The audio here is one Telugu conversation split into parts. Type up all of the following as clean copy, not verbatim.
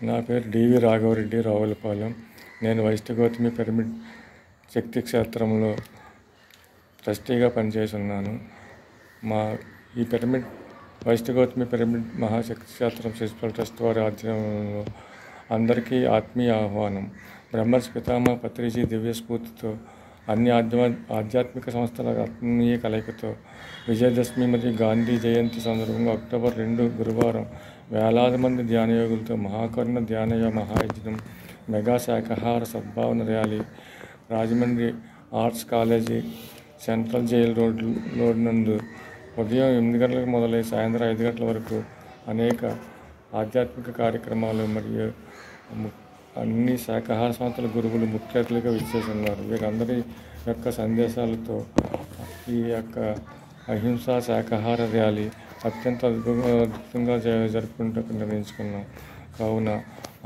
నా పేరు డివి రాఘవరెడ్డి, రావులపాలెం. నేను వైష్ణవ పిరమిడ్ శక్తి క్షేత్రంలో ట్రస్టీగా పనిచేస్తున్నాను. మా ఈ పిరమిడ్ వైష్ణవ పిరమిడ్ మహాశక్తి క్షేత్రం స్పిరిచువల్ ట్రస్ట్ వారి ఆధ్వర్యంలో అందరికీ ఆత్మీయ ఆహ్వానం. బ్రహ్మర్షి పితామహ పత్రిజీ దివ్య స్ఫూర్తితో అన్ని ఆధ్యాత్మిక సంస్థల ఆత్మీయ కలయికతో విజయదశమి మరియు గాంధీ జయంతి సందర్భంగా అక్టోబర్ 2 గురువారం వేలాది మంది ధ్యానయోగులతో మహాకరుణ ధ్యాన మహాయజ్ఞం, మెగా శాకాహార సద్భావన rally Rajahmundry arts college central jail road నందు ఉదయం 8 గంటలకు మొదలై సాయంత్రం 5 గంటల వరకు అనేక ఆధ్యాత్మిక కార్యక్రమాలు మరియు అన్ని శాకాహార సంస్థల గురువులు ముఖ్య అతిథులుగా విచ్చేస్తున్నారు. వీరందరి యొక్క సందేశాలతో ఈ యొక్క అహింసా శాకాహార ర్యాలీ అత్యంత అద్భుతంగా జరుపుకుంటూ నిర్ణయించుకున్నాం. కావున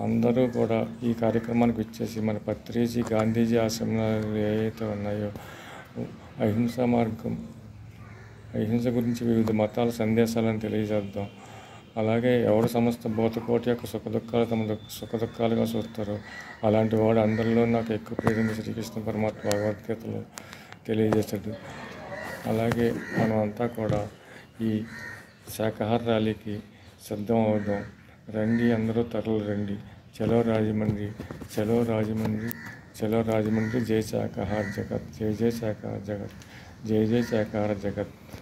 అందరూ కూడా ఈ కార్యక్రమానికి విచ్చేసి మన పత్రిజీ గాంధీజీ ఆశ్రమాలు ఏవైతే ఉన్నాయో అహింసా మార్గం, అహింస గురించి వివిధ మతాల సందేశాలను తెలియజేద్దాం. అలాగే ఎవరు సమస్త భూతకోటి యొక్క సుఖదుఖాలు తమ సుఖదుఖాలుగా చూస్తారో అలాంటి వాడు అందరిలో నాకు ఎక్కువ ప్రేరణ శ్రీకృష్ణ పరమాత్మ భగవద్గీతలో తెలియజేశాడు. అలాగే మనమంతా కూడా ఈ శాకాహార ర్యాలీకి సిద్ధం అవుదాం. రండి, అందరూ తరలి రండి. చలో రాజమండ్రి, చలో రాజమండ్రి, చలో రాజమండ్రి. జై శాకాహార జగత్, జై జై శాకాహార జగత్, జై జై శాకాహార జగత్.